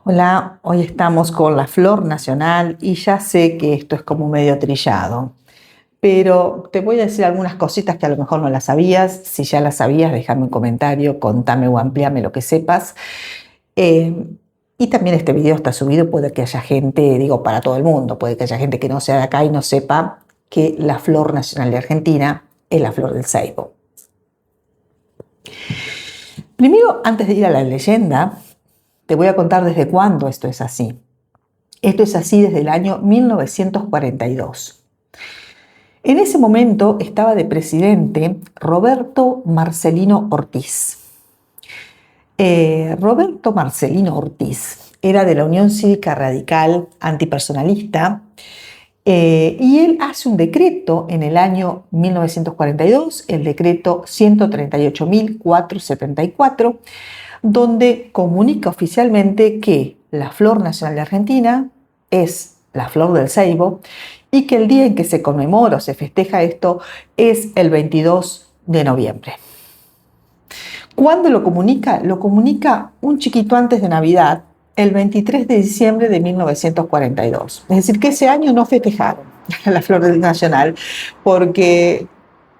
Hola, hoy estamos con la flor nacional y ya sé que esto es como medio trillado, pero te voy a decir algunas cositas que a lo mejor no las sabías. Si ya las sabías, déjame un comentario, contame o amplíame lo que sepas. Eh, y también este video está subido, puede que haya gente, digo, para todo el mundo, puede que haya gente que no sea de acá y no sepa que la flor nacional de Argentina es la flor del ceibo. Primero, antes de ir a la leyenda, te voy a contar desde cuándo esto es así. Esto es así desde el año 1942. En ese momento estaba de presidente Roberto Marcelino Ortiz. Roberto Marcelino Ortiz era de la Unión Cívica Radical Antipersonalista, y él hace un decreto en el año 1942, el decreto 138.474, donde comunica oficialmente que la flor nacional de Argentina es la flor del ceibo y que el día en que se conmemora o se festeja esto es el 22 de noviembre. ¿Cuándo lo comunica? Lo comunica un chiquito antes de Navidad, el 23 de diciembre de 1942. Es decir, que ese año no festejaron la flor nacional porque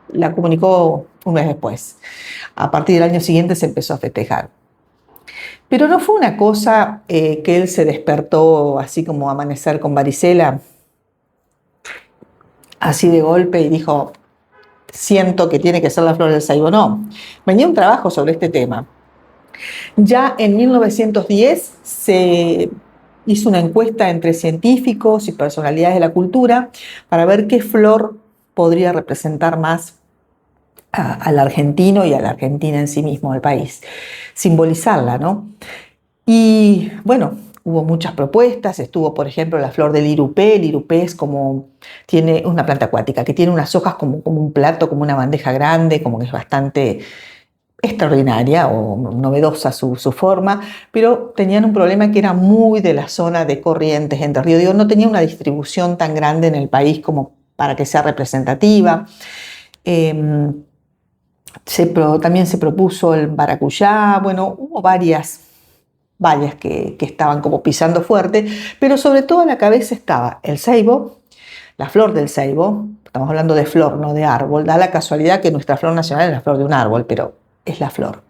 la comunicó un mes después. A partir del año siguiente se empezó a festejar. Pero no fue una cosa que él se despertó así como amanecer con varicela, así de golpe y dijo, siento que tiene que ser la flor del ceibo. No, venía un trabajo sobre este tema. Ya en 1910 se hizo una encuesta entre científicos y personalidades de la cultura para ver qué flor podría representar más al argentino y a la Argentina en sí mismo, al país, simbolizarla, ¿no? Y bueno, hubo muchas propuestas. Estuvo, por ejemplo, la flor del irupé. El irupé es tiene una planta acuática que tiene unas hojas como un plato, como una bandeja grande, como que es bastante extraordinaria o novedosa su forma, pero tenían un problema que era muy de la zona de Corrientes, Entre Ríos. Digo, no tenía una distribución tan grande en el país como para que sea representativa. También se propuso el maracuyá. Bueno, hubo varias que estaban como pisando fuerte, pero sobre todo a la cabeza estaba el ceibo, la flor del ceibo. Estamos hablando de flor, no de árbol. Da la casualidad que nuestra flor nacional es la flor de un árbol, pero es la flor.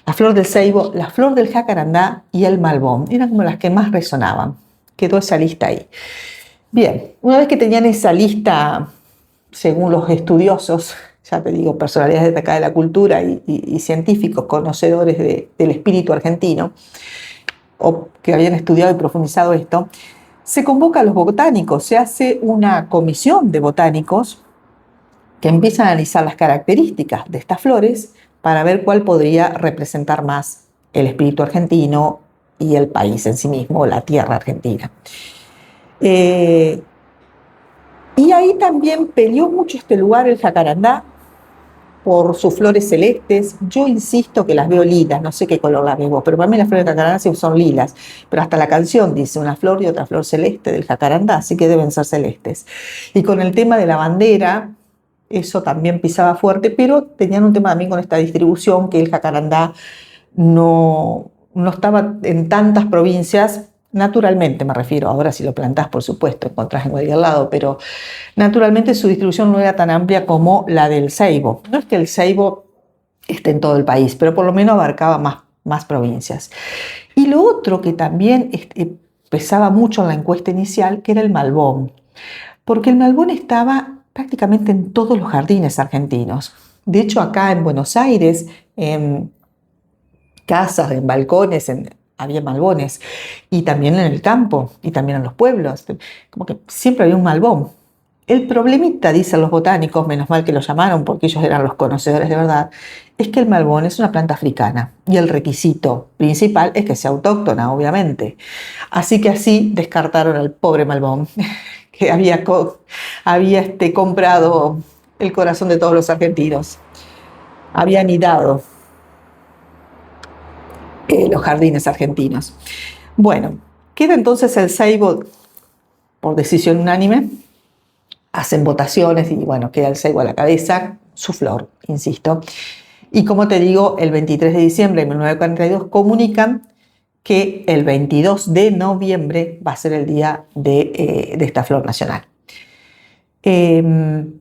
La flor del ceibo, la flor del jacarandá y el malbón eran como las que más resonaban. Quedó esa lista ahí. Bien, una vez que tenían esa lista, según los estudiosos, ya te digo, personalidades de acá de la cultura y científicos conocedores del espíritu argentino, o que habían estudiado y profundizado esto, se convoca a los botánicos, se hace una comisión de botánicos que empiezan a analizar las características de estas flores para ver cuál podría representar más el espíritu argentino y el país en sí mismo, la tierra argentina. Y ahí también peleó mucho este lugar el jacarandá por sus flores celestes. Yo insisto que las veo lilas, no sé qué color las veo, pero para mí las flores de jacarandá sí son lilas, pero hasta la canción dice una flor y otra flor celeste del jacarandá, así que deben ser celestes. Y con el tema de la bandera, eso también pisaba fuerte, pero tenían un tema también con esta distribución, que el jacarandá no estaba en tantas provincias. Naturalmente me refiero, ahora si lo plantás, por supuesto, encontrás en cualquier lado, pero naturalmente su distribución no era tan amplia como la del ceibo. No es que el ceibo esté en todo el país, pero por lo menos abarcaba más provincias. Y lo otro que también pesaba mucho en la encuesta inicial, que era el malbón, porque el malbón estaba prácticamente en todos los jardines argentinos. De hecho, acá en Buenos Aires, en casas, en balcones, había malbones, y también en el campo, y también en los pueblos, como que siempre había un malbón. El problemita, dicen los botánicos, menos mal que lo llamaron porque ellos eran los conocedores de verdad, es que el malbón es una planta africana y el requisito principal es que sea autóctona, obviamente. Así que así descartaron al pobre malbón, que había comprado el corazón de todos los argentinos. Había anidado los jardines argentinos. Bueno, queda entonces el ceibo por decisión unánime. Hacen votaciones y bueno, queda el ceibo a la cabeza, su flor, insisto. Y como te digo, el 23 de diciembre de 1942 comunican que el 22 de noviembre va a ser el día de esta flor nacional. El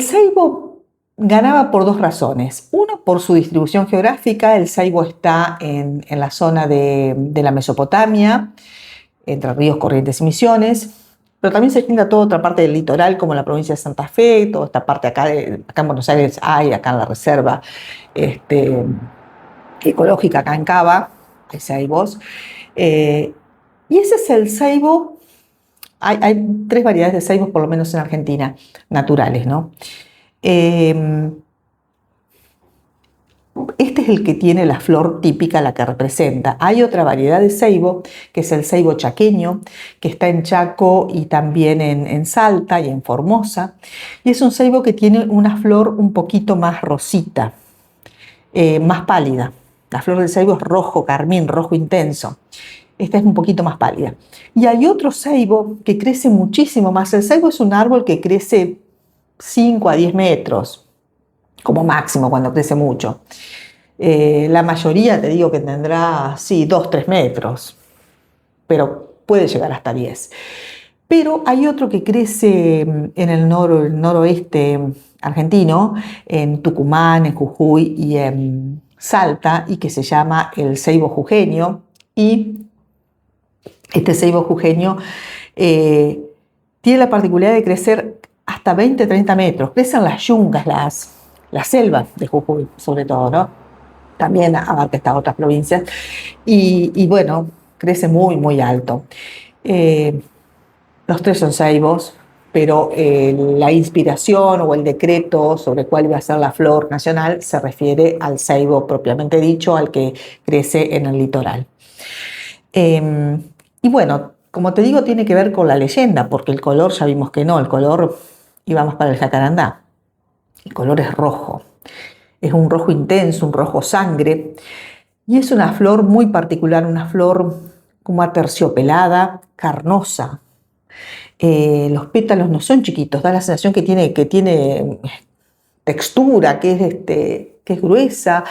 ceibo ganaba por dos razones. Uno, por su distribución geográfica. El ceibo está en la zona de la Mesopotamia, entre ríos, Corrientes y Misiones, pero también se extiende a toda otra parte del litoral, como la provincia de Santa Fe, toda esta parte acá en Buenos Aires hay, acá en la reserva ecológica, acá en Cava, hay ceibos. Y ese es el ceibo. Hay tres variedades de ceibos, por lo menos en Argentina, naturales, ¿no? Este es el que tiene la flor típica, la que representa. Hay otra variedad de ceibo, que es el ceibo chaqueño, que está en Chaco y también en Salta y en Formosa. Y es un ceibo que tiene una flor un poquito más rosita, más pálida. La flor del ceibo es rojo carmín, rojo intenso. Esta es un poquito más pálida. Y hay otro ceibo que crece muchísimo más. El ceibo es un árbol que crece 5 a 10 metros, como máximo cuando crece mucho. La mayoría te digo que tendrá, sí, 2, 3 metros, pero puede llegar hasta 10. Pero hay otro que crece en el noroeste argentino, en Tucumán, en Jujuy y en Salta, y que se llama el ceibo jujeño. Y este ceibo jujeño tiene la particularidad de crecer hasta 20, 30 metros. Crecen las yungas, las selvas de Jujuy, sobre todo, ¿no? También abarca estas otras provincias. Y bueno, crece muy, muy alto. Los tres son ceibos, pero la inspiración o el decreto sobre cuál iba a ser la flor nacional se refiere al ceibo propiamente dicho, al que crece en el litoral. Y bueno, como te digo, tiene que ver con la leyenda, porque el color ya vimos que no, el color íbamos para el jacarandá. El color es rojo, es un rojo intenso, un rojo sangre, y es una flor muy particular, una flor como aterciopelada, carnosa. Los pétalos no son chiquitos, da la sensación que tiene textura, que es gruesa,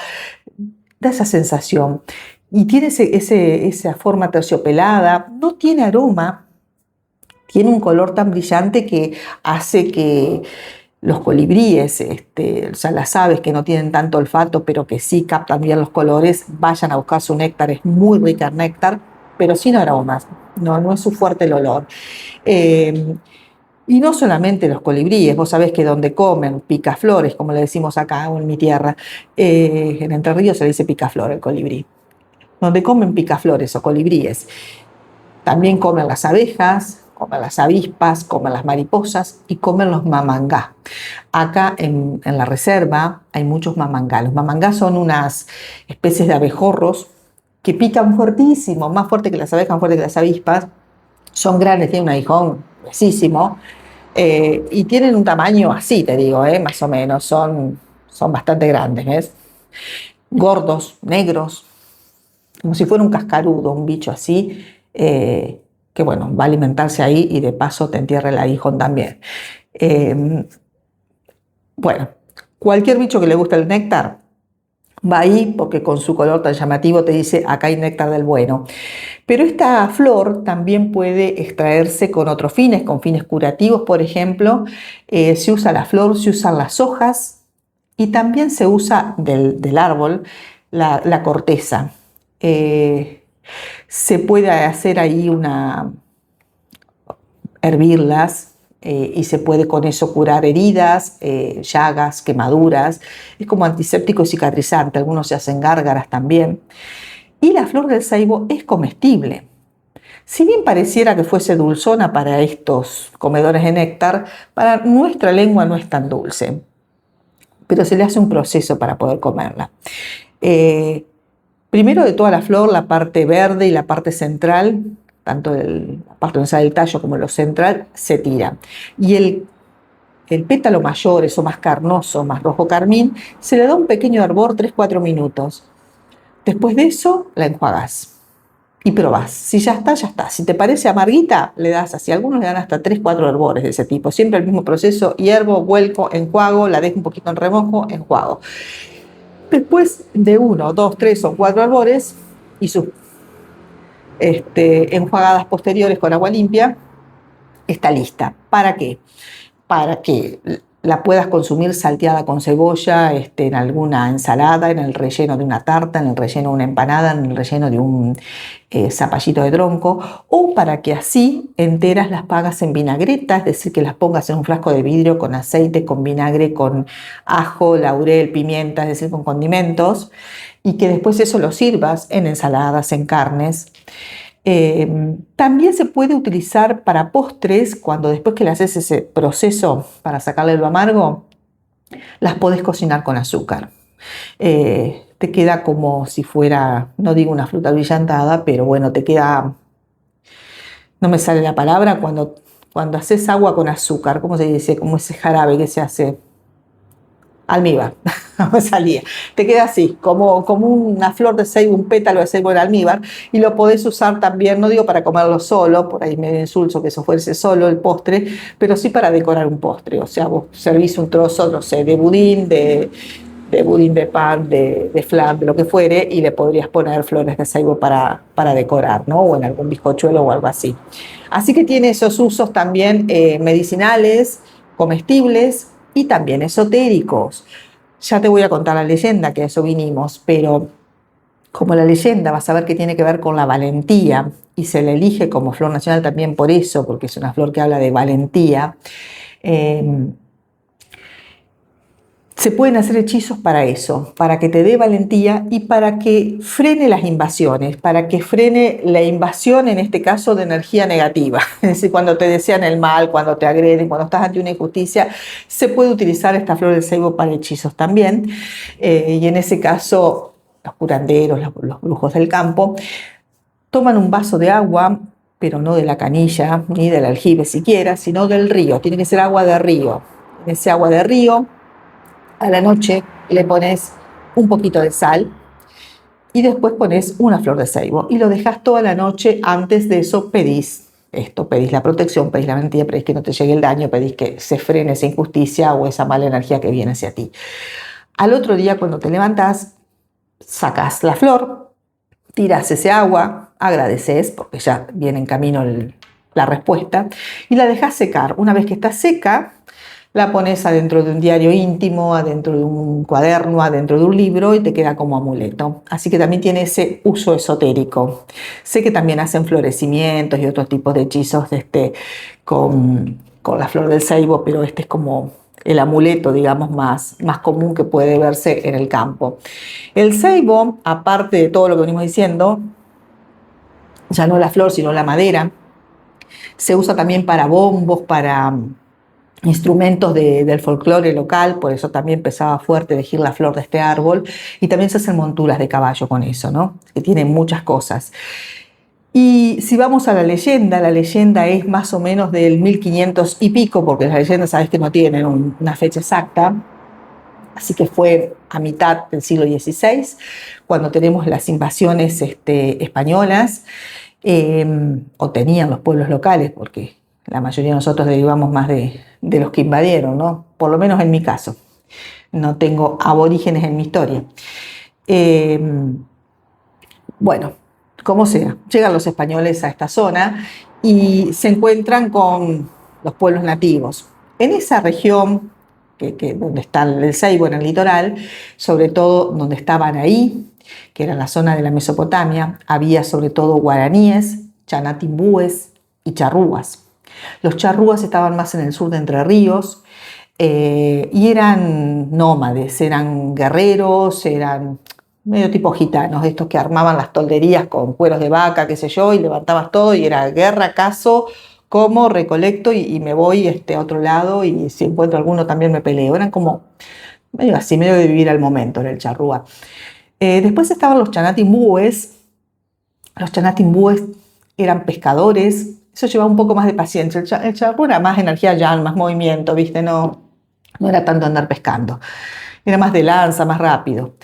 da esa sensación. Y tiene esa forma terciopelada, no tiene aroma, tiene un color tan brillante que hace que los colibríes, o sea, las aves que no tienen tanto olfato, pero que sí captan bien los colores, vayan a buscar su néctar. Es muy rica el néctar, pero sin aromas, no es su fuerte el olor. Y no solamente los colibríes, vos sabés que donde comen picaflores, como le decimos acá en mi tierra, en Entre Ríos se le dice picaflor el colibrí. Donde comen picaflores o colibríes, también comen las abejas, comen las avispas, comen las mariposas y comen los mamangá. Acá en la reserva hay muchos mamangá. Los mamangá son unas especies de abejorros que pican fuertísimo, más fuerte que las abejas, más fuerte que las avispas. Son grandes, tienen un aguijón gruesísimo y tienen un tamaño así, te digo, más o menos. Son bastante grandes, ¿ves? Gordos, negros, como si fuera un cascarudo, un bicho así, que bueno, va a alimentarse ahí y de paso te entierra el aguijón también. Bueno, cualquier bicho que le guste el néctar va ahí porque con su color tan llamativo te dice acá hay néctar del bueno. Pero esta flor también puede extraerse con otros fines, con fines curativos, por ejemplo. Se usa la flor, se usan las hojas y también se usa del árbol la corteza. Se puede hacer ahí hervirlas y se puede con eso curar heridas, llagas, quemaduras. Es como antiséptico y cicatrizante. Algunos se hacen gárgaras también. Y la flor del ceibo es comestible. Si bien pareciera que fuese dulzona para estos comedores de néctar, para nuestra lengua no es tan dulce, pero se le hace un proceso para poder comerla. Primero de toda la flor, la parte verde y la parte central, tanto la parte donde sale el tallo como lo central, se tira. Y el pétalo mayor, eso más carnoso, más rojo carmín, se le da un pequeño hervor 3-4 minutos. Después de eso, la enjuagás y probás. Si ya está, ya está. Si te parece amarguita, le das así. Algunos le dan hasta 3-4 hervores de ese tipo. Siempre el mismo proceso: hiervo, vuelco, enjuago, la dejo un poquito en remojo, enjuago. Después de 1, 2, 3 o 4 hervores, y sus enjuagadas posteriores con agua limpia, está lista. ¿Para qué? Para que la puedas consumir salteada con cebolla, en alguna ensalada, en el relleno de una tarta, en el relleno de una empanada, en el relleno de un zapallito de tronco, o para que así enteras las hagas en vinagreta, es decir, que las pongas en un frasco de vidrio con aceite, con vinagre, con ajo, laurel, pimienta, es decir, con condimentos, y que después eso lo sirvas en ensaladas, en carnes. También se puede utilizar para postres, cuando después que le haces ese proceso para sacarle lo amargo, las podés cocinar con azúcar. Te queda como si fuera, no digo una fruta brillantada, pero bueno, te queda, no me sale la palabra, cuando haces agua con azúcar, ¿cómo se dice? Como ese jarabe que se hace. Almíbar, no me salía. Te queda así, como una flor de ceibo, un pétalo de ceibo en almíbar, y lo podés usar también, no digo para comerlo solo, por ahí medio insulso que eso fuese solo el postre, pero sí para decorar un postre. O sea, vos servís un trozo, no sé, de budín, de pan, de flan, de lo que fuere, y le podrías poner flores de ceibo para decorar, ¿no? O en algún bizcochuelo o algo así. Así que tiene esos usos también medicinales, comestibles y también esotéricos. Ya te voy a contar la leyenda, que a eso vinimos, pero como la leyenda vas a ver que tiene que ver con la valentía y se le elige como flor nacional también por eso, porque es una flor que habla de valentía. Se pueden hacer hechizos para eso, para que te dé valentía y para que frene las invasiones, para que frene la invasión, en este caso, de energía negativa. Es decir, cuando te desean el mal, cuando te agreden, cuando estás ante una injusticia, se puede utilizar esta flor del ceibo para hechizos también. Y en ese caso, los curanderos, los brujos del campo, toman un vaso de agua, pero no de la canilla, ni del aljibe siquiera, sino del río. Tiene que ser agua de río. En ese agua de río, a la noche le pones un poquito de sal y después pones una flor de ceibo y lo dejas toda la noche. Antes de eso pedís esto, pedís la protección, pedís la mentira, pedís que no te llegue el daño, pedís que se frene esa injusticia o esa mala energía que viene hacia ti. Al otro día, cuando te levantás, sacás la flor, tirás ese agua, agradeces porque ya viene en camino la respuesta y la dejás secar. Una vez que está seca, la pones adentro de un diario íntimo, adentro de un cuaderno, adentro de un libro y te queda como amuleto. Así que también tiene ese uso esotérico. Sé que también hacen florecimientos y otros tipos de hechizos con la flor del ceibo, pero este es como el amuleto, digamos, más común que puede verse en el campo. El ceibo, aparte de todo lo que venimos diciendo, ya no la flor, sino la madera, se usa también para bombos, para instrumentos del folclore local, por eso también pesaba fuerte elegir la flor de este árbol, y también se hacen monturas de caballo con eso, ¿no? Que tienen muchas cosas. Y si vamos a la leyenda es más o menos del 1500 y pico, porque las leyendas sabes que no tienen una fecha exacta, así que fue a mitad del siglo XVI, cuando tenemos las invasiones españolas, o tenían los pueblos locales, porque la mayoría de nosotros derivamos más de los que invadieron, ¿no? Por lo menos en mi caso. No tengo aborígenes en mi historia. Bueno, como sea, llegan los españoles a esta zona y se encuentran con los pueblos nativos. En esa región, donde está el ceibo, en el litoral, sobre todo donde estaban ahí, que era la zona de la Mesopotamia, había sobre todo guaraníes, chanatimbúes y charrúas. Los charrúas estaban más en el sur de Entre Ríos y eran nómades, eran guerreros, eran medio tipo gitanos, estos que armaban las tolderías con cueros de vaca, qué sé yo, y levantabas todo y era guerra, cazo, como, recolecto y me voy a otro lado y si encuentro alguno también me peleo. Eran como medio así, medio de vivir al momento en el charrúa. Después estaban los chanatimbúes. Los chanatimbúes eran pescadores. Eso llevaba un poco más de paciencia. El charrúa era más energía yang, más movimiento, ¿viste? No era tanto andar pescando. Era más de lanza, más rápido.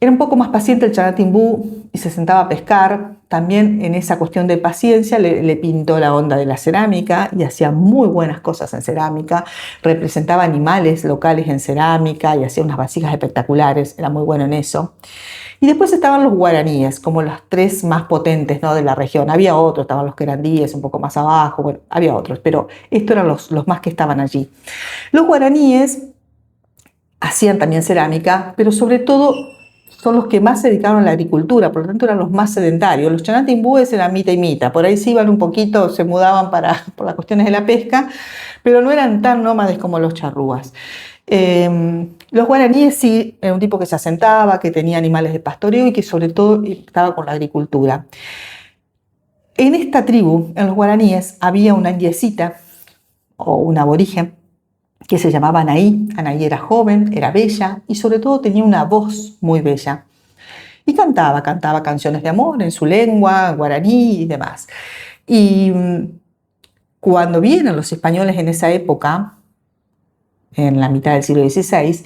Era un poco más paciente el Chanatimbú y se sentaba a pescar. También en esa cuestión de paciencia le pintó la onda de la cerámica y hacía muy buenas cosas en cerámica. Representaba animales locales en cerámica y hacía unas vasijas espectaculares. Era muy bueno en eso. Y después estaban los guaraníes, como los tres más potentes, ¿no?, de la región. Había otros, estaban los querandíes un poco más abajo, bueno, había otros, pero estos eran los más que estaban allí. Los guaraníes hacían también cerámica, pero sobre todo son los que más se dedicaron a la agricultura, por lo tanto eran los más sedentarios. Los chanatimbúes eran mita y mita, por ahí se iban un poquito, se mudaban por las cuestiones de la pesca, pero no eran tan nómades como los charrúas. Los guaraníes sí, era un tipo que se asentaba, que tenía animales de pastoreo y que sobre todo estaba con la agricultura. En esta tribu, en los guaraníes, había una indiecita o un aborigen que se llamaba Anaí. Anaí era joven, era bella y sobre todo tenía una voz muy bella. Y cantaba canciones de amor en su lengua, guaraní y demás. Y cuando vienen los españoles en esa época, en la mitad del siglo XVI,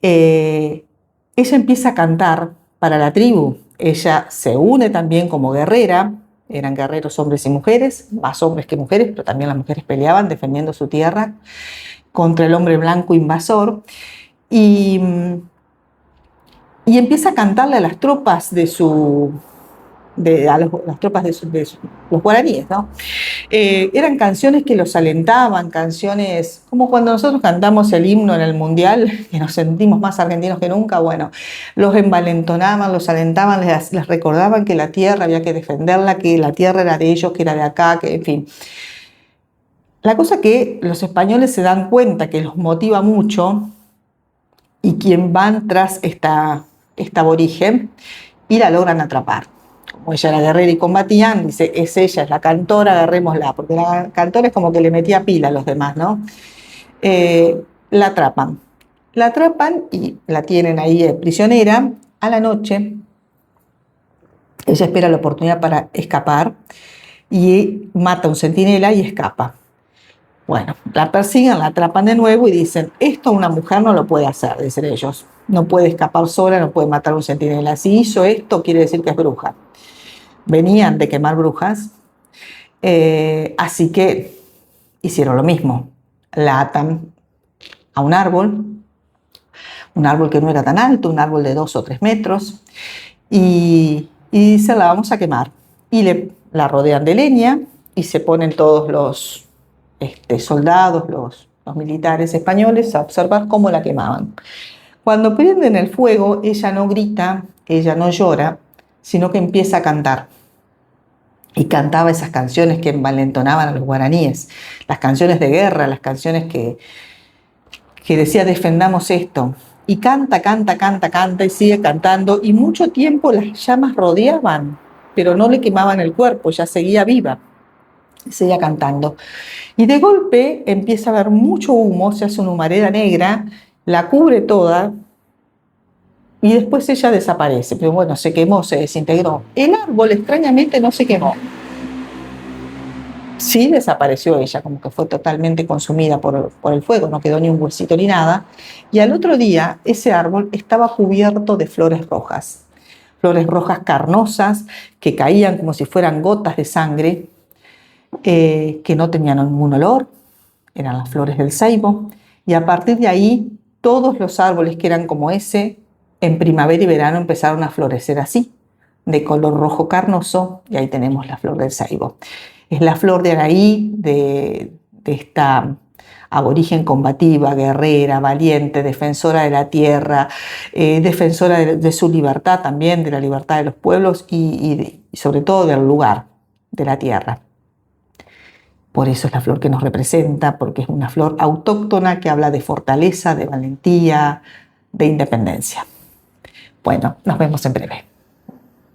ella empieza a cantar para la tribu. Ella se une también como guerrera. Eran guerreros hombres y mujeres, más hombres que mujeres, pero también las mujeres peleaban defendiendo su tierra contra el hombre blanco invasor, y empieza a cantarle a las tropas las tropas de los guaraníes, ¿no? Eran canciones que los alentaban, canciones como cuando nosotros cantamos el himno en el Mundial, que nos sentimos más argentinos que nunca. Bueno, los envalentonaban, los alentaban, les recordaban que la tierra había que defenderla, que la tierra era de ellos, que era de acá, que en fin. La cosa que los españoles se dan cuenta que los motiva mucho y quien van tras esta aborigen y la logran atrapar. Como ella era guerrera y combatían, dice, es ella, es la cantora, agarrémosla, porque la cantora es como que le metía pila a los demás, ¿no? La atrapan. La atrapan y la tienen ahí prisionera. A la noche, ella espera la oportunidad para escapar y mata a un centinela y escapa. Bueno, la persiguen, la atrapan de nuevo y dicen, esto una mujer no lo puede hacer, dicen ellos. No puede escapar sola, no puede matar a un centinela. Si hizo esto, quiere decir que es bruja. Venían de quemar brujas, así que hicieron lo mismo. La atan a un árbol que no era tan alto, un árbol de 2 o 3 metros, y dicen, la vamos a quemar. Y la rodean de leña y se ponen todos los soldados, los militares españoles, a observar cómo la quemaban. Cuando prenden el fuego, ella no grita, ella no llora, sino que empieza a cantar. Y cantaba esas canciones que envalentonaban a los guaraníes, las canciones de guerra, las canciones que decía defendamos esto. Y canta y sigue cantando, y mucho tiempo las llamas rodeaban, pero no le quemaban el cuerpo, ya seguía viva. Seguía cantando. Y de golpe empieza a haber mucho humo, se hace una humareda negra, la cubre toda y después ella desaparece. Pero bueno, se quemó, se desintegró. El árbol extrañamente no se quemó. Sí desapareció ella, como que fue totalmente consumida por el fuego, no quedó ni un huesito ni nada. Y al otro día ese árbol estaba cubierto de flores rojas carnosas que caían como si fueran gotas de sangre. Que no tenían ningún olor, eran las flores del ceibo, y a partir de ahí todos los árboles que eran como ese, en primavera y verano empezaron a florecer así, de color rojo carnoso, y ahí tenemos la flor del ceibo. Es la flor de Anaí, de esta aborigen combativa, guerrera, valiente, defensora de la tierra, defensora de su libertad también, de la libertad de los pueblos y sobre todo del lugar, de la tierra. Por eso es la flor que nos representa, porque es una flor autóctona que habla de fortaleza, de valentía, de independencia. Bueno, nos vemos en breve.